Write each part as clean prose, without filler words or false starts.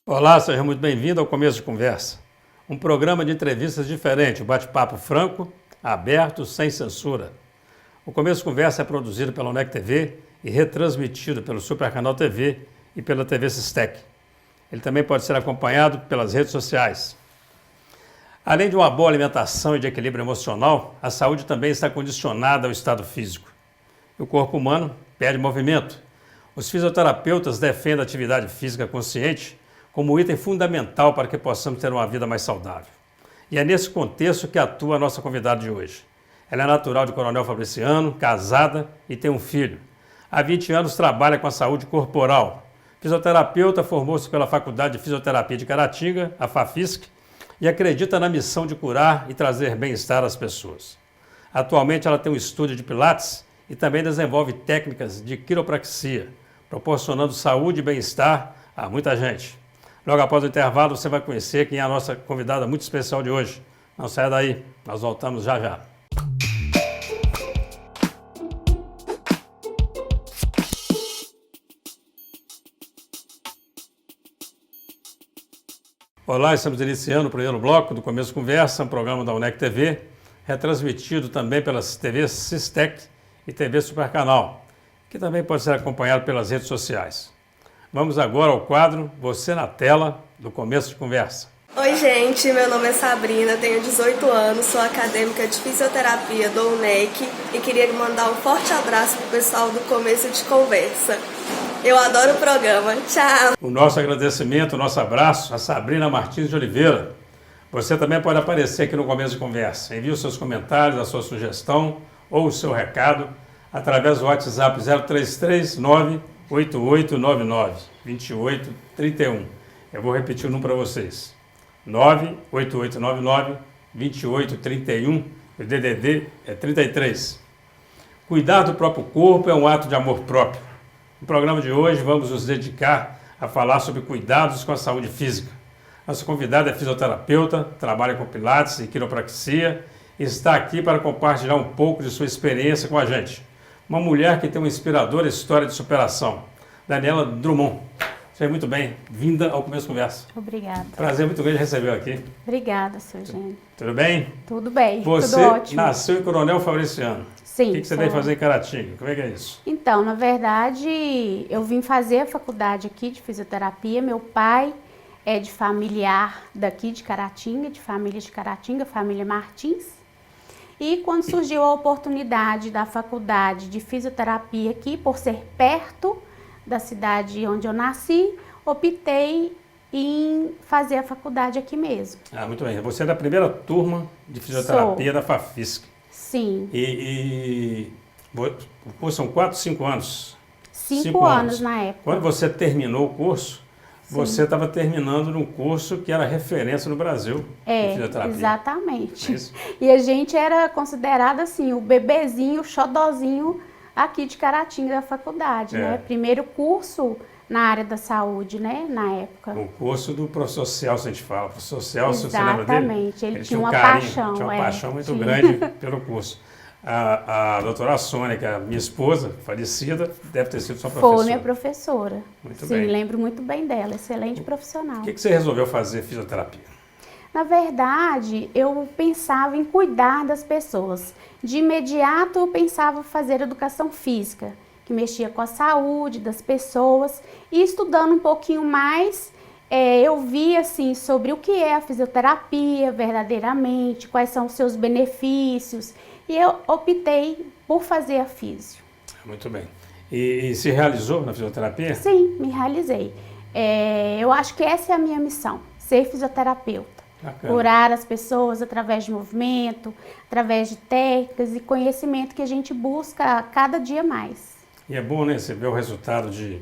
Olá, seja muito bem-vindo ao Começo de Conversa, um programa de entrevistas diferente, um bate-papo franco, aberto, sem censura. O Começo de Conversa é produzido pela UNEC TV e retransmitido pelo Supercanal TV e pela TV Sistec. Ele também pode ser acompanhado pelas redes sociais. Além de uma boa alimentação e de equilíbrio emocional, a saúde também está condicionada ao estado físico. O corpo humano pede movimento. Os fisioterapeutas defendem a atividade física consciente como item fundamental para que possamos ter uma vida mais saudável. E é nesse contexto que atua a nossa convidada de hoje. Ela é natural de Coronel Fabriciano, casada e tem um filho. Há 20 anos trabalha com a saúde corporal. Fisioterapeuta, formou-se pela Faculdade de Fisioterapia de Caratinga, a FAFISC, e acredita na missão de curar e trazer bem-estar às pessoas. Atualmente ela tem um estúdio de pilates e também desenvolve técnicas de quiropraxia, proporcionando saúde e bem-estar a muita gente. Logo após o intervalo você vai conhecer quem é a nossa convidada muito especial de hoje. Não saia daí, nós voltamos já já. Olá, estamos iniciando o primeiro bloco do Começo de Conversa, um programa da UNEC TV, retransmitido também pelas TV Sistec e TV Supercanal, que também pode ser acompanhado pelas redes sociais. Vamos agora ao quadro Você na Tela, do Começo de Conversa. Oi gente, meu nome é Sabrina, tenho 18 anos, sou acadêmica de fisioterapia do UNEC e queria mandar um forte abraço para o pessoal do Começo de Conversa. Eu adoro o programa. Tchau! O nosso agradecimento, o nosso abraço a Sabrina Martins de Oliveira. Você também pode aparecer aqui no Começo de Conversa. Envie os seus comentários, a sua sugestão ou o seu recado através do WhatsApp 0339 8899-2831. Eu vou repetir o número para vocês. 98899-2831. O DDD é 33. Cuidar do próprio corpo é um ato de amor próprio. No programa de hoje vamos nos dedicar a falar sobre cuidados com a saúde física. Nossa convidada é fisioterapeuta, trabalha com pilates e quiropraxia e está aqui para compartilhar um pouco de sua experiência com a gente. Uma mulher que tem uma inspiradora história de superação, Daniela Drummond. Seja muito bem-vinda ao Começo de Conversa. Obrigada. Prazer muito grande recebê-la aqui. Obrigada, seu Gênio. Tudo bem? Tudo bem, Você tudo ótimo. nasceu em Coronel Fabriciano. Sim. O que você veio fazer em Caratinga? Como é que é isso? Então, na verdade, eu vim fazer a faculdade aqui de fisioterapia. Meu pai é de familiar daqui de Caratinga, família Martins. E quando surgiu a oportunidade da faculdade de fisioterapia aqui, por ser perto da cidade onde eu nasci, optei em fazer a faculdade aqui mesmo. Ah, muito bem. Você é da primeira turma de fisioterapia da FAFISC. Sim. E o curso são 4, 5 anos? 5 anos na época. Quando você terminou o curso, Sim. Você estava terminando num curso que era referência no Brasil de fisioterapia. Exatamente. É isso? E a gente era considerado assim, o bebezinho, o xodozinho aqui de Caratinga da faculdade, né? Primeiro curso na área da saúde, né? Na época. O curso do Prossocial, se a gente fala. Prossocial, se você lembra dele? Exatamente. Ele tinha um uma carinho, paixão. Tinha uma paixão muito grande pelo curso. A doutora Sônia, que é a minha esposa, falecida, deve ter sido sua professora. Foi minha professora. Muito Sim, bem. lembro muito bem dela, excelente profissional. Por que você resolveu fazer fisioterapia? Na verdade, eu pensava em cuidar das pessoas. De imediato, eu pensava em fazer educação física, que mexia com a saúde das pessoas. E estudando um pouquinho mais, eu vi assim, sobre o que é a fisioterapia verdadeiramente, quais são os seus benefícios. E eu optei por fazer a físio. Muito bem. E se realizou na fisioterapia? Sim, me realizei. Eu acho que essa é a minha missão, ser fisioterapeuta. Bacana. Curar as pessoas através de movimento, através de técnicas e conhecimento que a gente busca cada dia mais. E é bom, né, você ver o resultado de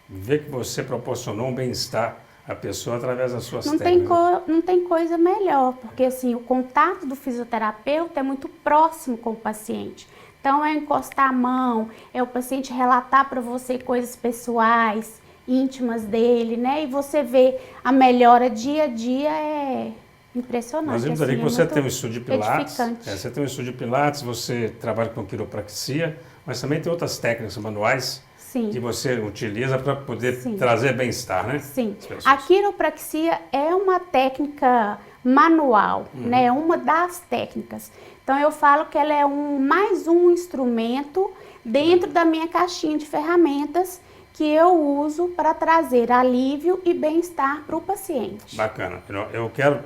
ver que você proporcionou um bem-estar à pessoa através das suas técnicas. Não tem coisa melhor, porque assim, o contato do fisioterapeuta é muito próximo com o paciente. Então é encostar a mão, é o paciente relatar para você coisas pessoais, íntimas dele, né? E você vê a melhora dia a dia, é impressionante. Nós vimos assim, ali que você tem um estúdio de pilates, edificante. você tem um estúdio de pilates, você trabalha com quiropraxia, mas também tem outras técnicas manuais. Sim. que você utiliza para poder Sim. trazer bem-estar, né? Sim. Às pessoas. A quiropraxia é uma técnica manual, né? Uma das técnicas. Então eu falo que ela é mais um instrumento dentro da minha caixinha de ferramentas que eu uso para trazer alívio e bem-estar para o paciente. Bacana. Eu quero,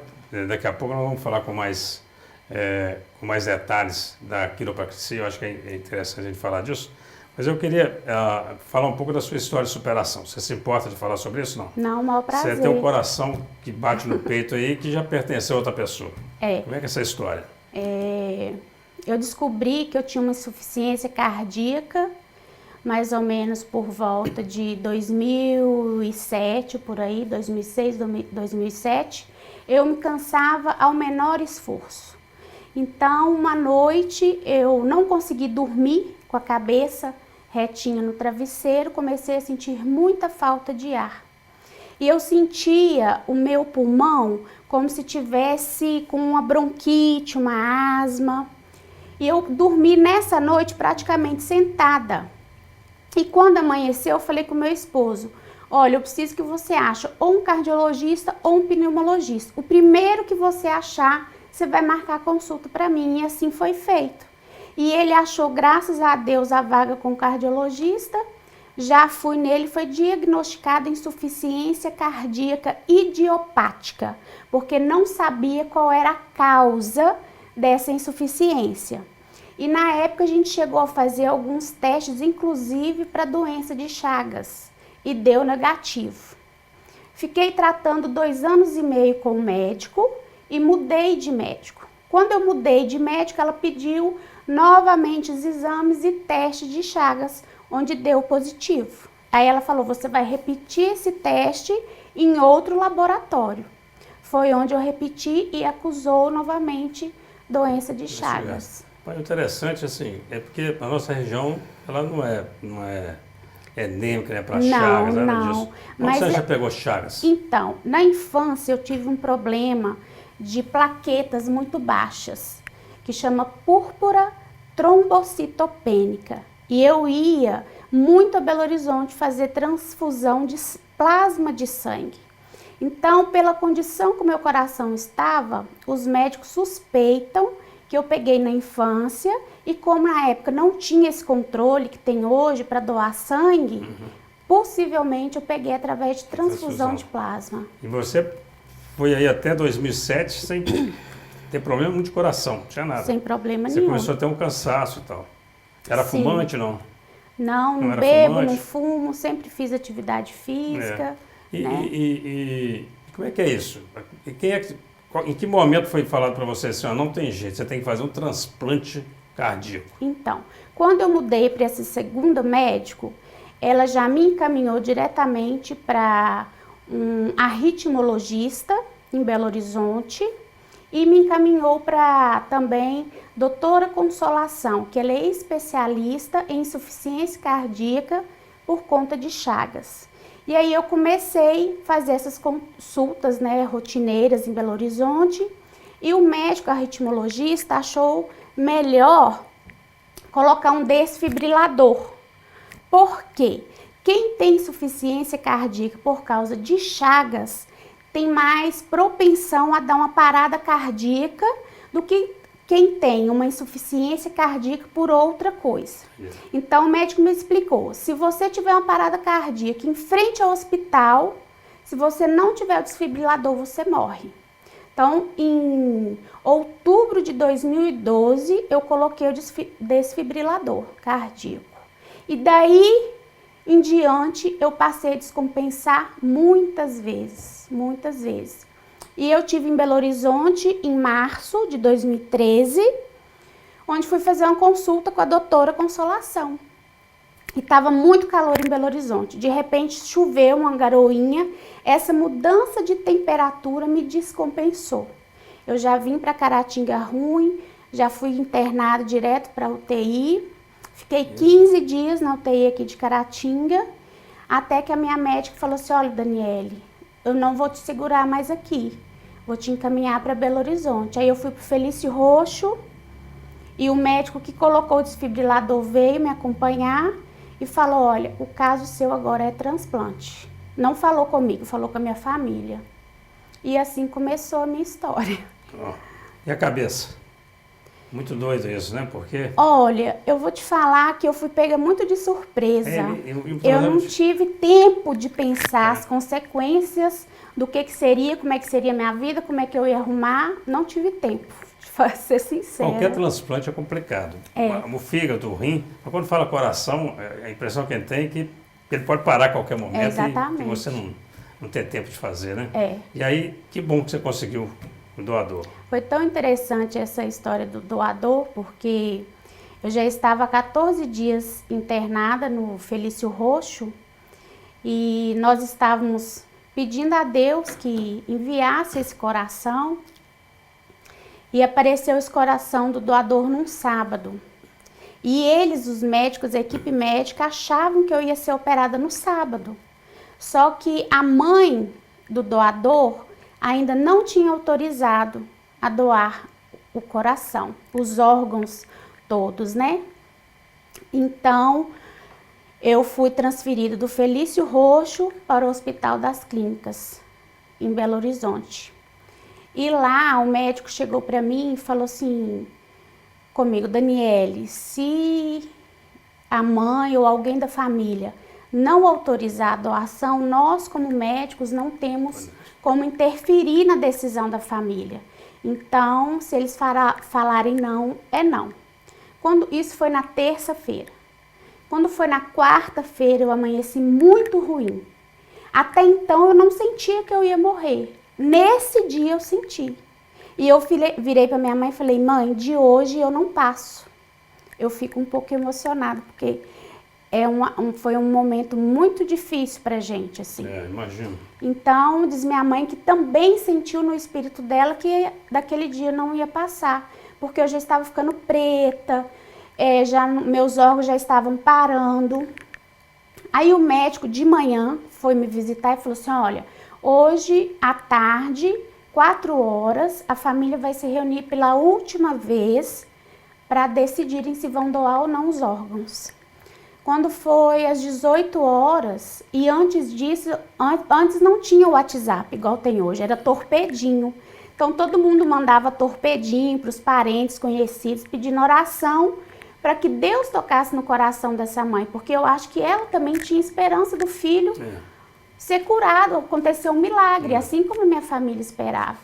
daqui a pouco nós vamos falar com mais detalhes da quiropraxia, eu acho que é interessante a gente falar disso, mas eu queria falar um pouco da sua história de superação. Você se importa de falar sobre isso, não? Não, maior prazer. Você tem um coração que bate no peito aí que já pertenceu a outra pessoa. É. Como é que é essa história? Eu descobri que eu tinha uma insuficiência cardíaca, mais ou menos por volta de 2007, por aí, 2006, 2007. Eu me cansava ao menor esforço. Então, uma noite, eu não consegui dormir com a cabeça retinha no travesseiro, comecei a sentir muita falta de ar. E eu sentia o meu pulmão como se tivesse com uma bronquite, uma asma. E eu dormi nessa noite praticamente sentada. E quando amanheceu, eu falei com o meu esposo, olha, eu preciso que você ache ou um cardiologista ou um pneumologista. O primeiro que você achar, você vai marcar a consulta para mim. E assim foi feito. E ele achou, graças a Deus, a vaga com o cardiologista. Já fui nele, foi diagnosticada insuficiência cardíaca idiopática, porque não sabia qual era a causa dessa insuficiência. E na época a gente chegou a fazer alguns testes, inclusive para doença de Chagas, e deu negativo. Fiquei tratando 2 anos e meio com o médico e mudei de médico. Quando eu mudei de médico, ela pediu novamente os exames e testes de Chagas, onde deu positivo. Aí ela falou, você vai repetir esse teste em outro laboratório. Foi onde eu repeti e acusou novamente doença de Chagas. O interessante, assim, é porque a nossa região, ela não é endêmica, né, para Chagas, nada disso. Mas você já pegou Chagas? Então, na infância eu tive um problema de plaquetas muito baixas, que chama púrpura trombocitopênica. E eu ia muito a Belo Horizonte fazer transfusão de plasma de sangue. Então, pela condição que o meu coração estava, os médicos suspeitam que eu peguei na infância e como na época não tinha esse controle que tem hoje para doar sangue, possivelmente eu peguei através de transfusão de plasma. E você foi aí até 2007 sem ter problema de coração, não tinha nada? Sem problema nenhum. Você começou a ter um cansaço e tal. Era fumante, não? Não bebo, fumante? Não fumo, sempre fiz atividade física. E como é que é isso? Em que momento foi falado para você assim, ó, não tem jeito, você tem que fazer um transplante cardíaco? Então, quando eu mudei para esse segundo médico, ela já me encaminhou diretamente para um arritmologista em Belo Horizonte e me encaminhou para também doutora Consolação, que ela é especialista em insuficiência cardíaca por conta de Chagas. E aí eu comecei a fazer essas consultas, né, rotineiras em Belo Horizonte e o médico arritmologista achou melhor colocar um desfibrilador. Por quê? Quem tem insuficiência cardíaca por causa de Chagas tem mais propensão a dar uma parada cardíaca do que quem tem uma insuficiência cardíaca por outra coisa. Então o médico me explicou, se você tiver uma parada cardíaca em frente ao hospital, se você não tiver o desfibrilador, você morre. Então, em outubro de 2012, eu coloquei o desfibrilador cardíaco. E daí em diante, eu passei a descompensar muitas vezes. E eu tive em Belo Horizonte em março de 2013, onde fui fazer uma consulta com a doutora Consolação. E estava muito calor em Belo Horizonte. De repente choveu uma garoinha, essa mudança de temperatura me descompensou. Eu já vim para Caratinga ruim, já fui internada direto para UTI. Fiquei 15 dias na UTI aqui de Caratinga, até que a minha médica falou assim, olha, Daniele, eu não vou te segurar mais aqui, vou te encaminhar para Belo Horizonte. Aí eu fui para o Felício Roxo e o médico que colocou o desfibrilador veio me acompanhar e falou, olha, o caso seu agora é transplante. Não falou comigo, falou com a minha família. E assim começou a minha história. Ó, e a cabeça? Muito doido isso, né? Porque... Olha, eu vou te falar que eu fui pega muito de surpresa. Eu não de... tive tempo de pensar as consequências do que seria, como é que seria a minha vida, como é que eu ia arrumar. Não tive tempo, para ser sincera. Qualquer transplante é complicado. O fígado, o rim, mas quando fala coração, a impressão que a gente tem é que ele pode parar a qualquer momento e você não ter tempo de fazer, né? E aí, que bom que você conseguiu o doador. Foi tão interessante essa história do doador, porque eu já estava há 14 dias internada no Felício Roxo e nós estávamos pedindo a Deus que enviasse esse coração e apareceu esse coração do doador num sábado. E eles, os médicos, a equipe médica, achavam que eu ia ser operada no sábado. Só que a mãe do doador ainda não tinha autorizado a doar o coração, os órgãos todos, né? Então, eu fui transferida do Felício Roxo para o Hospital das Clínicas, em Belo Horizonte. E lá o médico chegou para mim e falou assim comigo, Daniele, se a mãe ou alguém da família não autorizar a doação, nós como médicos não temos como interferir na decisão da família. Então, se eles falarem não, é não. Isso foi na terça-feira. Quando foi na quarta-feira, eu amanheci muito ruim. Até então, eu não sentia que eu ia morrer. Nesse dia, eu senti. E eu virei para minha mãe e falei, mãe, de hoje eu não passo. Eu fico um pouco emocionada, porque foi um momento muito difícil pra gente, assim. Imagino. Então, diz minha mãe que também sentiu no espírito dela que daquele dia não ia passar, porque eu já estava ficando preta, meus órgãos já estavam parando. Aí o médico de manhã foi me visitar e falou assim, olha, hoje à tarde, 4 horas, a família vai se reunir pela última vez para decidirem se vão doar ou não os órgãos. Quando foi às 18 horas, e antes disso, antes não tinha o WhatsApp igual tem hoje, era torpedinho. Então todo mundo mandava torpedinho para os parentes, conhecidos, pedindo oração para que Deus tocasse no coração dessa mãe, porque eu acho que ela também tinha esperança do filho ser curado, aconteceu um milagre, assim como a minha família esperava.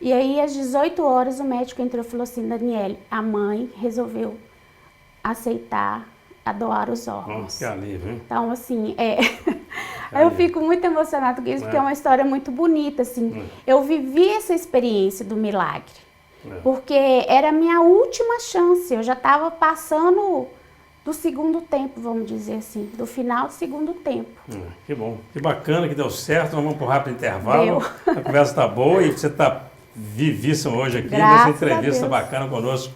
E aí às 18 horas o médico entrou e falou assim, Daniele, a mãe resolveu aceitar a doar os órgãos. Que alívio, hein? Então, assim, eu fico muito emocionada com isso, porque é uma história muito bonita, assim. Eu vivi essa experiência do milagre, porque era a minha última chance, eu já estava passando do segundo tempo, vamos dizer assim, do final do segundo tempo. Que bom, que bacana que deu certo, vamos para um rápido intervalo, a conversa está boa e você está vivíssima hoje aqui, nessa entrevista bacana conosco.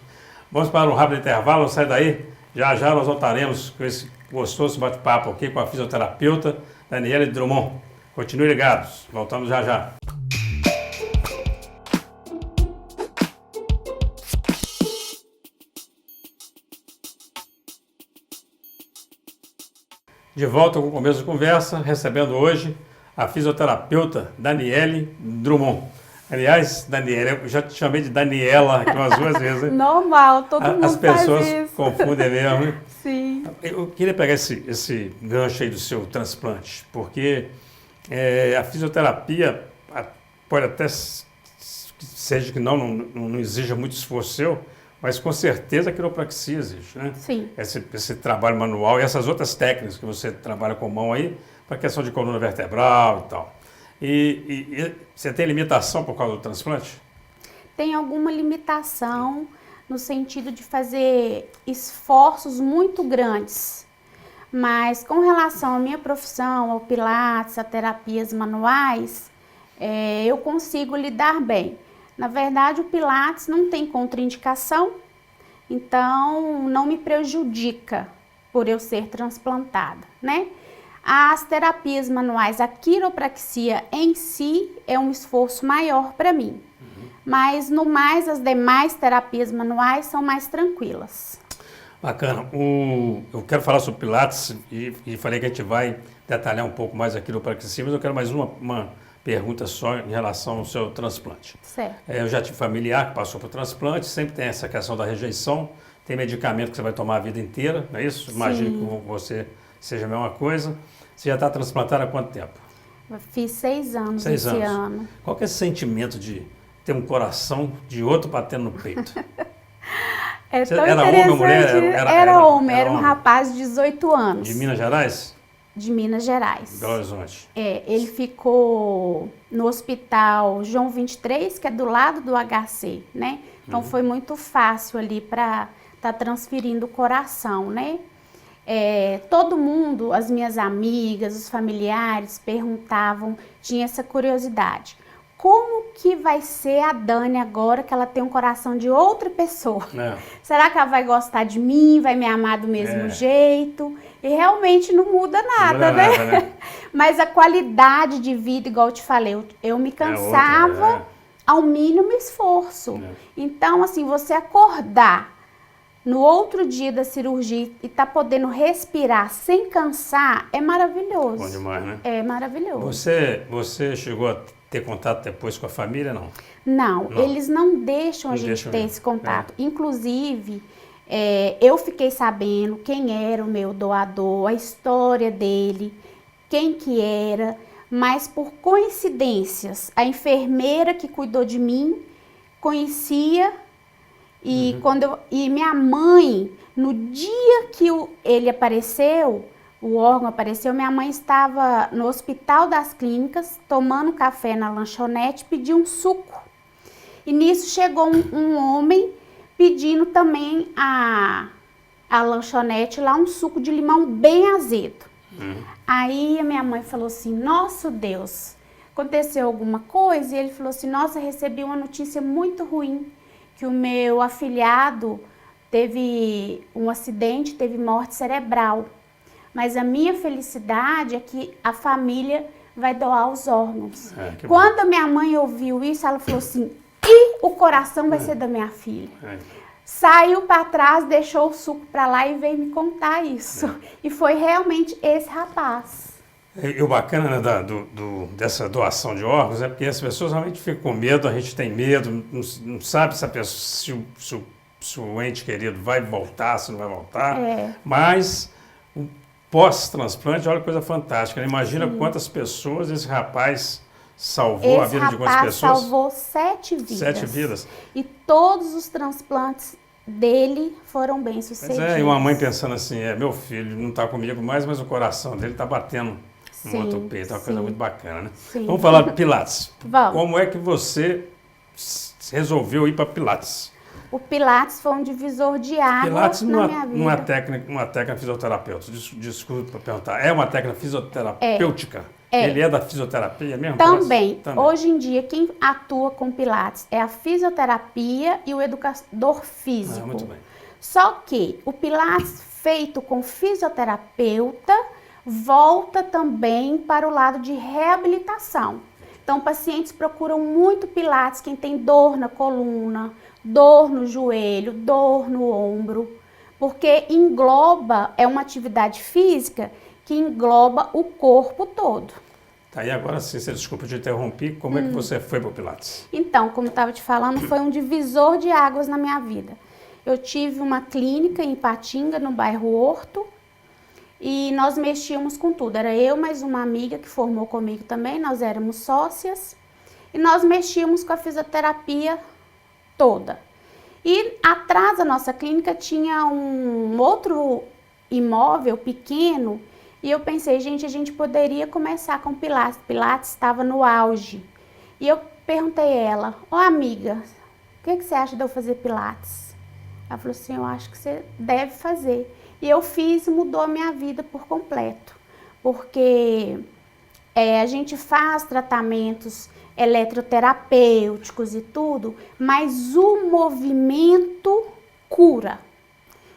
Vamos para um rápido intervalo, não sai daí. Já já nós voltaremos com esse gostoso bate-papo aqui com a fisioterapeuta Daniele Drummond. Continue ligados, voltamos já já. De volta com o começo da conversa, recebendo hoje a fisioterapeuta Daniele Drummond. Aliás, Daniele, eu já te chamei de Daniela umas 2 vezes. Né? Normal, todo mundo faz isso. As pessoas confundem mesmo. Né? Sim. Eu queria pegar esse gancho aí do seu transplante, porque a fisioterapia pode até seja que não exija muito esforço seu, mas com certeza a quiropraxia existe, né? Sim. Esse trabalho manual e essas outras técnicas que você trabalha com mão aí, para a questão de coluna vertebral e tal. E você tem limitação por causa do transplante? Tem alguma limitação no sentido de fazer esforços muito grandes. Mas com relação à minha profissão, ao pilates, a terapias manuais, eu consigo lidar bem. Na verdade, o pilates não tem contraindicação, então não me prejudica por eu ser transplantada, né? As terapias manuais, a quiropraxia em si é um esforço maior para mim. Mas no mais, as demais terapias manuais são mais tranquilas. Bacana. Eu quero falar sobre Pilates e falei que a gente vai detalhar um pouco mais aqui no Praxis, mas eu quero mais uma pergunta só em relação ao seu transplante. Certo. Eu já tive familiar que passou por transplante, sempre tem essa questão da rejeição, tem medicamento que você vai tomar a vida inteira, não é isso? Imagino que você seja a mesma coisa. Você já está transplantado há quanto tempo? Eu fiz 6 anos 6 esse anos. ano. Qual que é esse sentimento de ter um coração de outro batendo no peito? É Você tão era homem ou mulher? Era homem, era um homem. rapaz de 18 anos. De Minas Gerais? De Minas Gerais. Belo Horizonte. Ele ficou no hospital João 23, que é do lado do HC, né? Então foi muito fácil ali para estar transferindo o coração, né? Todo mundo, as minhas amigas, os familiares perguntavam, tinha essa curiosidade. Como que vai ser a Dani agora que ela tem um coração de outra pessoa? Será que ela vai gostar de mim, vai me amar do mesmo jeito? E realmente não muda nada, né? Mas a qualidade de vida, igual eu te falei, eu me cansava ao mínimo esforço. Então, assim, você acordar no outro dia da cirurgia e tá podendo respirar sem cansar é maravilhoso. Bom demais, né? É maravilhoso. Você chegou a ter contato depois com a família, não? Não, eles não deixam a gente ter esse contato. Inclusive, eu fiquei sabendo quem era o meu doador, a história dele, quem que era, mas por coincidências, a enfermeira que cuidou de mim conhecia e minha mãe, no dia que ele apareceu, o órgão apareceu, minha mãe estava no Hospital das Clínicas, tomando café na lanchonete, pediu um suco. E nisso chegou um homem pedindo também a lanchonete lá um suco de limão bem azedo. Aí a minha mãe falou assim, nossa Deus, aconteceu alguma coisa? E ele falou assim, nossa, recebi uma notícia muito ruim, que o meu afilhado teve um acidente, teve morte cerebral. Mas a minha felicidade é que a família vai doar os órgãos. Quando a minha mãe ouviu isso, ela falou assim, e o coração vai ser da minha filha. Saiu para trás, deixou o suco para lá e veio me contar isso. E foi realmente esse rapaz. E o bacana, né, dessa doação de órgãos é porque as pessoas realmente ficam com medo, a gente tem medo, não sabe se o ente querido vai voltar, se não vai voltar. Mas o pós-transplante, olha que coisa fantástica. Imagina quantas pessoas esse rapaz salvou a vida de quantas pessoas? Esse rapaz salvou 7 vidas. 7 vidas. E todos os transplantes dele foram bem sucedidos. E uma mãe pensando assim, meu filho não está comigo mais, mas o coração dele está batendo no outro peito. É uma coisa muito bacana, né? Vamos falar de Pilates. Vamos. Como é que você resolveu ir para Pilates? O Pilates foi um divisor de águas na minha vida. Uma técnica fisioterapeuta. Desculpa para perguntar. É uma técnica fisioterapêutica? Ele é da fisioterapia mesmo? Também. Hoje em dia, quem atua com Pilates é a fisioterapia e o educador físico. Muito bem. Só que o Pilates feito com fisioterapeuta volta também para o lado de reabilitação. Então, pacientes procuram muito Pilates, quem tem dor na coluna, dor no joelho, dor no ombro, porque é uma atividade física que engloba o corpo todo. Tá, e agora sim, desculpa te interromper, como é que você foi para o Pilates? Então, como eu estava te falando, foi um divisor de águas na minha vida. Eu tive uma clínica em Ipatinga, no bairro Horto, e nós mexíamos com tudo. Era eu mais uma amiga que formou comigo também, nós éramos sócias, e nós mexíamos com a fisioterapia toda. E atrás da nossa clínica tinha um outro imóvel pequeno, e eu pensei, gente, a gente poderia começar com Pilates. Pilates estava no auge. E eu perguntei a ela, amiga, o que você acha de eu fazer Pilates? Ela falou assim, eu acho que você deve fazer. E eu fiz e mudou a minha vida por completo. Porque a gente faz tratamentos eletroterapêuticos e tudo, mas o movimento cura.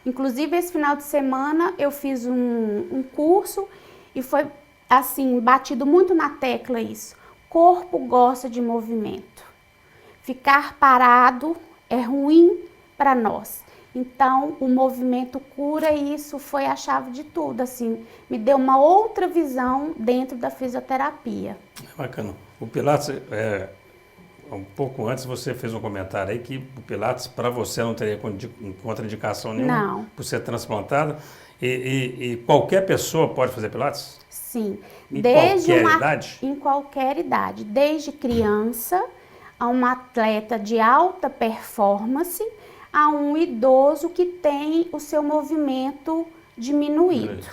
Inclusive, esse final de semana eu fiz um curso e foi, assim, batido muito na tecla isso. Corpo gosta de movimento. Ficar parado é ruim para nós. Então, o movimento cura e isso foi a chave de tudo, assim, me deu uma outra visão dentro da fisioterapia. Bacana. O Pilates, um pouco antes você fez um comentário aí que o Pilates para você não teria contraindicação nenhuma Não. por ser transplantada. E qualquer pessoa pode fazer Pilates? Sim. Em qualquer idade? Em qualquer idade, desde criança a um atleta de alta performance, a um idoso que tem o seu movimento diminuído.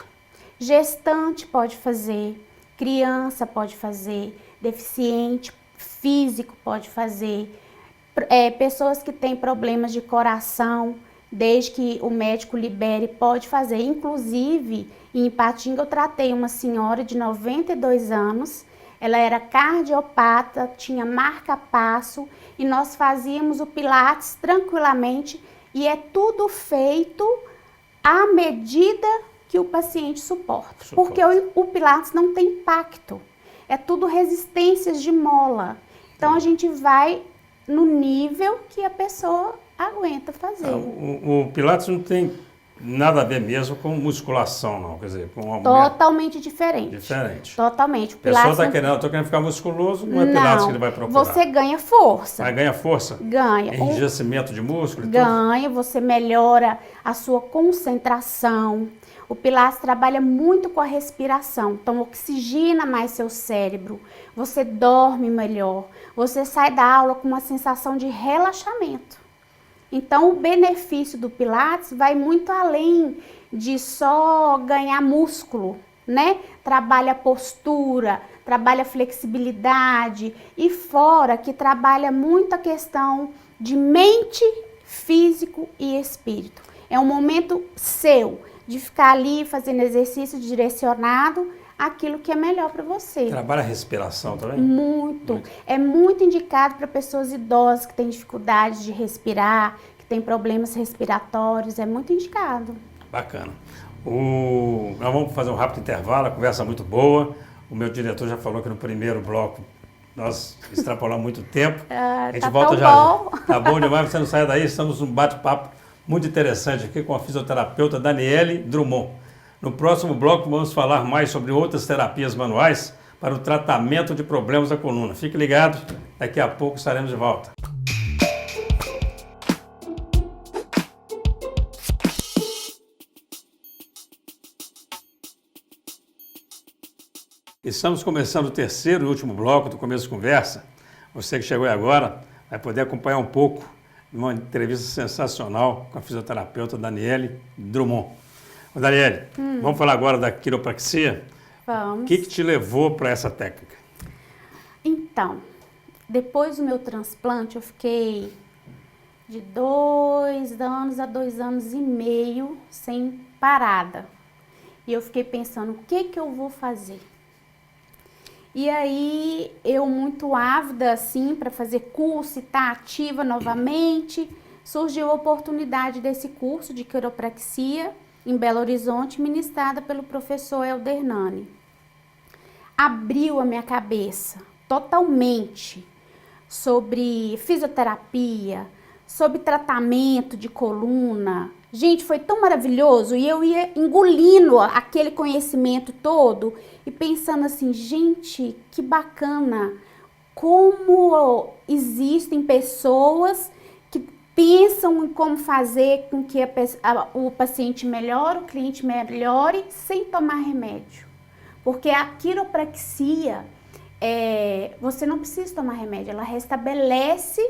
Gestante pode fazer, criança pode fazer, deficiente físico pode fazer, pessoas que têm problemas de coração, desde que o médico libere, pode fazer. Inclusive, em Ipatinga eu tratei uma senhora de 92 anos, ela era cardiopata, tinha marca-passo e nós fazíamos o Pilates tranquilamente e é tudo feito à medida que o paciente suporta. Porque o Pilates não tem impacto, é tudo resistências de mola. Então a gente vai no nível que a pessoa aguenta fazer. O Pilates não tem nada a ver mesmo com musculação, não. Quer dizer, com uma totalmente diferente. Diferente. Totalmente. A pessoa está querendo, eu tô querendo ficar musculoso, não é Pilates que ele vai procurar. Você ganha força. Mas ganha força? Ganha. Enrijecimento de músculo e ganha, tudo? Você melhora a sua concentração. O Pilates trabalha muito com a respiração, então oxigena mais seu cérebro, você dorme melhor, você sai da aula com uma sensação de relaxamento. Então, o benefício do Pilates vai muito além de só ganhar músculo, né? Trabalha postura, trabalha flexibilidade e fora que trabalha muito a questão de mente, físico e espírito. É um momento seu de ficar ali fazendo exercício direcionado aquilo que é melhor para você. Trabalha a respiração também? Muito. É muito indicado para pessoas idosas que têm dificuldade de respirar, que têm problemas respiratórios, é muito indicado. Bacana. Nós vamos fazer um rápido intervalo, a conversa é muito boa. O meu diretor já falou que no primeiro bloco nós extrapolamos muito tempo. A gente volta já. Bom. Tá bom demais, você não sai daí, estamos num bate-papo muito interessante aqui com a fisioterapeuta Daniele Drummond. No próximo bloco vamos falar mais sobre outras terapias manuais para o tratamento de problemas da coluna. Fique ligado, daqui a pouco estaremos de volta. Estamos começando o terceiro e último bloco do Começo de Conversa. Você que chegou aí agora vai poder acompanhar um pouco de uma entrevista sensacional com a fisioterapeuta Daniele Drummond. Ô Daniele, vamos falar agora da quiropraxia? Vamos. O que te levou para essa técnica? Então, depois do meu transplante, eu fiquei de 2 anos a 2 anos e meio sem parada. E eu fiquei pensando, o que eu vou fazer? E aí, eu muito ávida, assim, para fazer curso e estar ativa novamente, surgiu a oportunidade desse curso de quiropraxia em Belo Horizonte, ministrada pelo professor Helder Nani. Abriu a minha cabeça totalmente sobre fisioterapia, sobre tratamento de coluna. Gente, foi tão maravilhoso e eu ia engolindo aquele conhecimento todo e pensando assim, gente, que bacana, como existem pessoas que pensam em como fazer com que o paciente melhore, o cliente melhore sem tomar remédio. Porque a quiropraxia, você não precisa tomar remédio, ela restabelece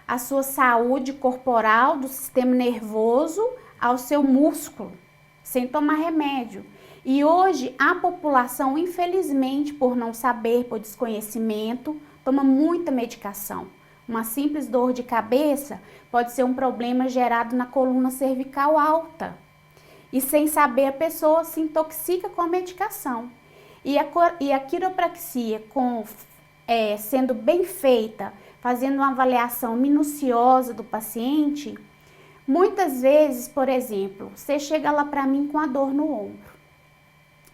a sua saúde corporal, do sistema nervoso ao seu músculo, sem tomar remédio. E hoje a população, infelizmente, por não saber, por desconhecimento, toma muita medicação. Uma simples dor de cabeça pode ser um problema gerado na coluna cervical alta. E sem saber, a pessoa se intoxica com a medicação. E a quiropraxia, sendo bem feita, fazendo uma avaliação minuciosa do paciente, muitas vezes, por exemplo, você chega lá para mim com a dor no ombro.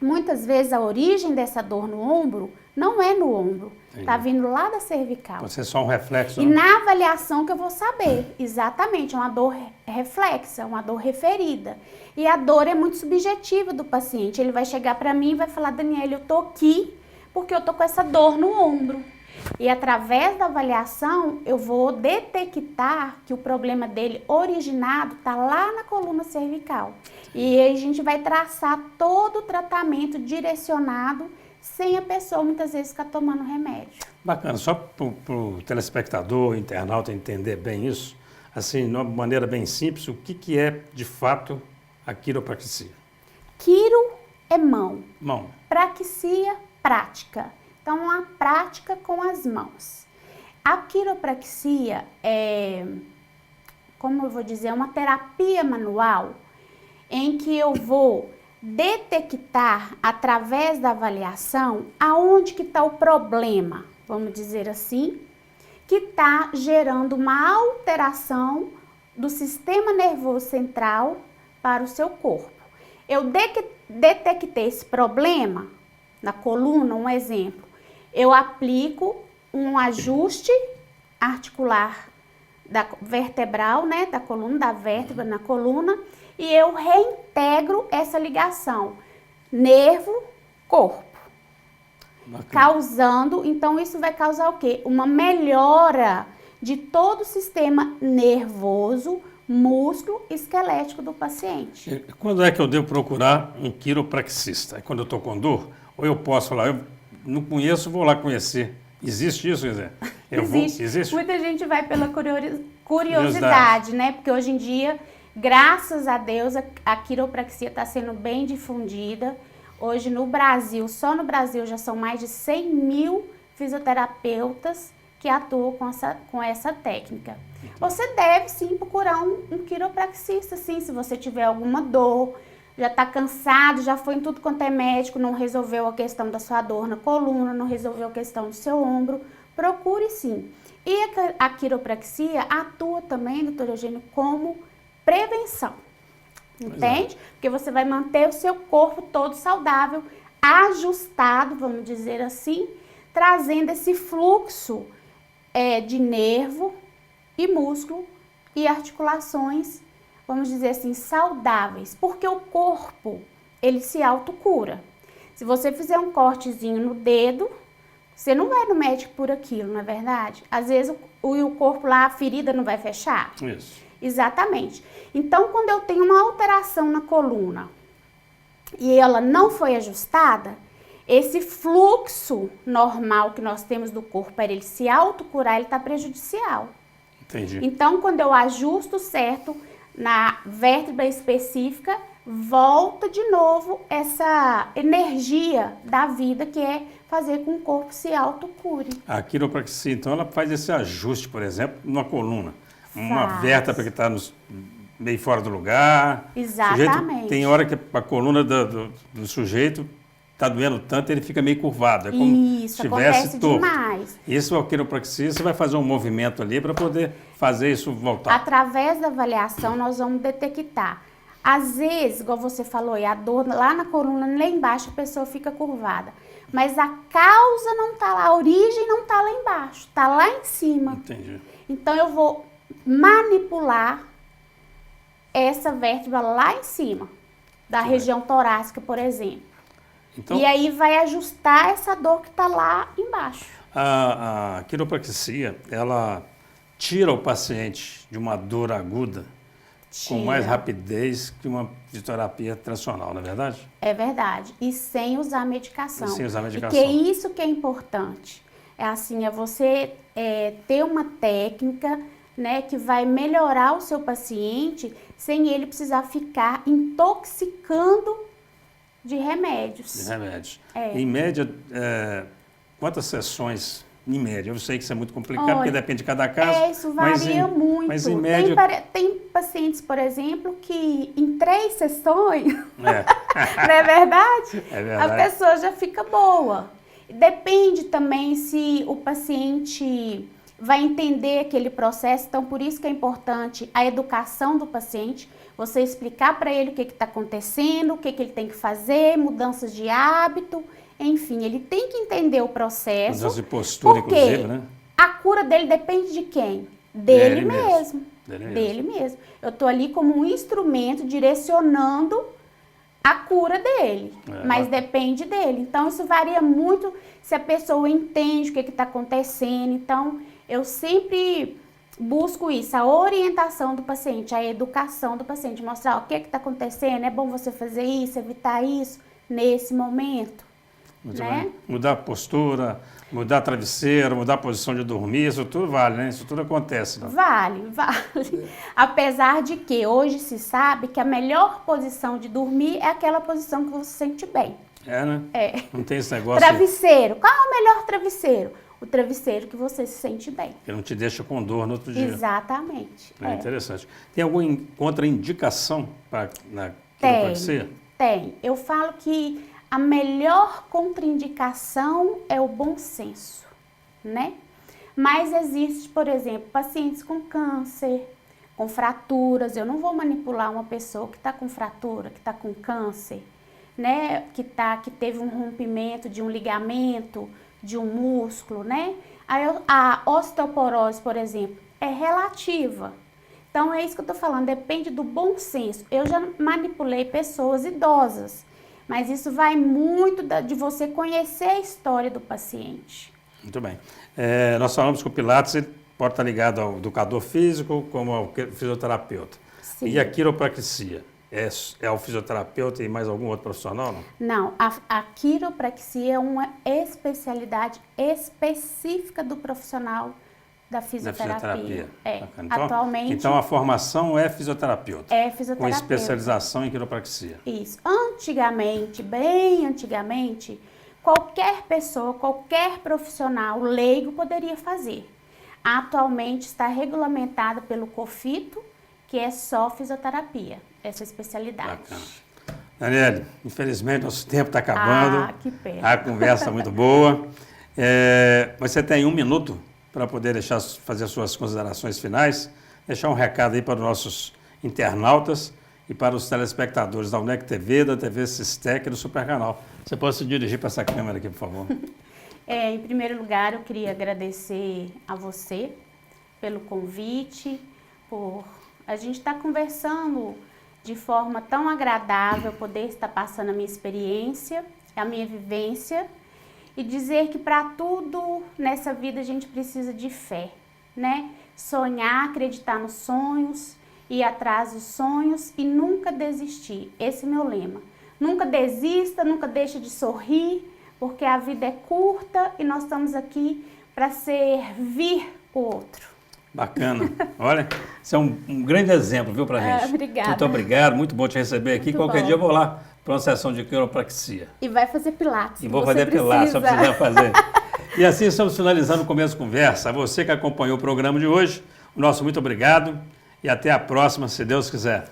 Muitas vezes a origem dessa dor no ombro Não é no ombro, Entendi. tá vindo lá da cervical. Pode ser só um reflexo, E né? na avaliação que eu vou saber, exatamente, é uma dor reflexa, uma dor referida. E a dor é muito subjetiva do paciente. Ele vai chegar para mim e vai falar, Daniela, eu tô aqui porque eu tô com essa dor no ombro. E através da avaliação, eu vou detectar que o problema dele originado está lá na coluna cervical. E aí a gente vai traçar todo o tratamento direcionado, sem a pessoa muitas vezes ficar tomando remédio. Bacana, só para o telespectador, internauta entender bem isso, assim, de uma maneira bem simples, o que é de fato a quiropraxia? Quiro é mão, Mão. praxia, prática. Então, uma prática com as mãos. A quiropraxia é, como eu vou dizer, uma terapia manual em que eu vou detectar através da avaliação aonde que está o problema, vamos dizer assim, que está gerando uma alteração do sistema nervoso central para o seu corpo. Eu detectei esse problema na coluna, um exemplo, eu aplico um ajuste articular vertebral, né, da coluna, da vértebra na coluna, e eu reintegro essa ligação nervo-corpo, causando, então isso vai causar o quê? Uma melhora de todo o sistema nervoso, músculo e esquelético do paciente. E quando é que eu devo procurar um quiropraxista? É quando eu estou com dor? Ou eu posso falar, eu não conheço, vou lá conhecer. Existe isso, quer dizer? Existe. Muita gente vai pela curiosidade, né? Porque hoje em dia, graças a Deus, a quiropraxia está sendo bem difundida. Hoje no Brasil, só no Brasil, já são mais de 100 mil fisioterapeutas que atuam com essa técnica. Você deve sim procurar um quiropraxista, sim, se você tiver alguma dor, já está cansado, já foi em tudo quanto é médico, não resolveu a questão da sua dor na coluna, não resolveu a questão do seu ombro, procure sim. E a quiropraxia atua também, doutor Eugênio, como prevenção, entende? Porque você vai manter o seu corpo todo saudável, ajustado, vamos dizer assim, trazendo esse fluxo de nervo e músculo e articulações, vamos dizer assim, saudáveis, porque o corpo, ele se autocura. Se você fizer um cortezinho no dedo, você não vai no médico por aquilo, não é verdade? Às vezes o corpo lá, a ferida não vai fechar. Isso. Exatamente. Então, quando eu tenho uma alteração na coluna e ela não foi ajustada, esse fluxo normal que nós temos do corpo para ele se autocurar, ele está prejudicial. Entendi. Então, quando eu ajusto certo na vértebra específica, volta de novo essa energia da vida que é fazer com que o corpo se autocure. A quiropraxia, então, ela faz esse ajuste, por exemplo, numa coluna. Uma Faz. vértebra que está meio fora do lugar. Exatamente. Tem hora que a coluna do sujeito está doendo tanto, ele fica meio curvado. É como Isso, se estivesse acontece torto. demais. Isso é a quiropraxia, você vai fazer um movimento ali para poder fazer isso voltar. Através da avaliação, nós vamos detectar. Às vezes, igual você falou, a dor lá na coluna, lá embaixo, a pessoa fica curvada. Mas a causa não está lá, a origem não está lá embaixo, está lá em cima. Entendi. Então, eu vou manipular essa vértebra lá em cima, da região torácica, por exemplo. Então, E aí vai ajustar essa dor que está lá embaixo. a quiropraxia, ela tira o paciente de uma dor aguda com mais rapidez que uma fisioterapia tradicional, não é verdade? É verdade. E sem usar medicação. E sem usar medicação. E que é isso que é importante. É assim, é você ter uma técnica, né, que vai melhorar o seu paciente sem ele precisar ficar intoxicando de remédios. De remédios. É. Em média, quantas sessões, em média? Eu sei que isso é muito complicado, Olha, porque depende de cada caso. Isso varia muito. Mas em média... Tem pacientes, por exemplo, que em 3 sessões, não É é verdade? É verdade. A pessoa já fica boa. Depende também se o paciente vai entender aquele processo, então por isso que é importante a educação do paciente, você explicar para ele o que está acontecendo, o que ele tem que fazer, mudanças de hábito, Enfim, ele tem que entender o processo. Mudança de postura, porque inclusive, né? a cura dele depende de quem? Dele mesmo. Dele mesmo. Eu estou ali como um instrumento direcionando a cura dele, mas depende dele. Então, isso varia muito se a pessoa entende o que está acontecendo. Então, eu sempre busco isso, a orientação do paciente, a educação do paciente, mostrar o que está acontecendo, é bom você fazer isso, evitar isso nesse momento. Muito né? bem. Mudar a postura, mudar travesseiro, mudar a posição de dormir, isso tudo vale, né? Isso tudo acontece. Né? Vale. Apesar de que hoje se sabe que a melhor posição de dormir é aquela posição que você se sente bem. É, né? É. Não tem esse negócio... Travesseiro. Qual é o melhor travesseiro? O travesseiro que você se sente bem. Que não te deixa com dor no outro dia. Exatamente. É interessante. Tem alguma contraindicação na quiropraxia? Tem. Eu falo que a melhor contraindicação é o bom senso, né? Mas existe, por exemplo, pacientes com câncer, com fraturas. Eu não vou manipular uma pessoa que está com fratura, que está com câncer, né? Que teve um rompimento de um ligamento, de um músculo, né? A osteoporose, por exemplo, é relativa. Então, é isso que eu tô falando, depende do bom senso. Eu já manipulei pessoas idosas, mas isso vai muito de você conhecer a história do paciente. Muito bem. Nós falamos que o Pilates ele pode estar ligado ao educador físico como ao fisioterapeuta. Sim. E a quiropraxia? É o fisioterapeuta e mais algum outro profissional, não? Não, a quiropraxia é uma especialidade específica do profissional da fisioterapia. Atualmente. Então a formação é fisioterapeuta. É fisioterapeuta. Com especialização em quiropraxia. Isso. Antigamente, bem antigamente, qualquer pessoa, qualquer profissional leigo poderia fazer. Atualmente está regulamentado pelo COFITO, que é só fisioterapia, essa especialidade. Bacana. Daniele, infelizmente nosso tempo está acabando. Ah, que pena. A conversa muito boa. Você tem 1 minuto para poder fazer as suas considerações finais, deixar um recado aí para os nossos internautas e para os telespectadores da UNEC TV, da TV Sistec e do Supercanal. Você pode se dirigir para essa câmera aqui, por favor. Em primeiro lugar, eu queria agradecer a você pelo convite, por a gente estar conversando de forma tão agradável, poder estar passando a minha experiência, a minha vivência e dizer que para tudo nessa vida a gente precisa de fé, né? Sonhar, acreditar nos sonhos, ir atrás dos sonhos e nunca desistir. Esse é o meu lema. Nunca desista, nunca deixe de sorrir, porque a vida é curta e nós estamos aqui para servir o outro. Bacana. Olha, isso é um grande exemplo, viu, pra gente. Obrigada. Muito obrigado, muito bom te receber aqui. Muito Qualquer bom. dia eu vou lá para uma sessão de quiropraxia. E vai fazer pilates. E vou fazer pilates, só precisar fazer. E assim estamos finalizando o Começo Conversa. A você que acompanhou o programa de hoje, o nosso muito obrigado e até a próxima, se Deus quiser.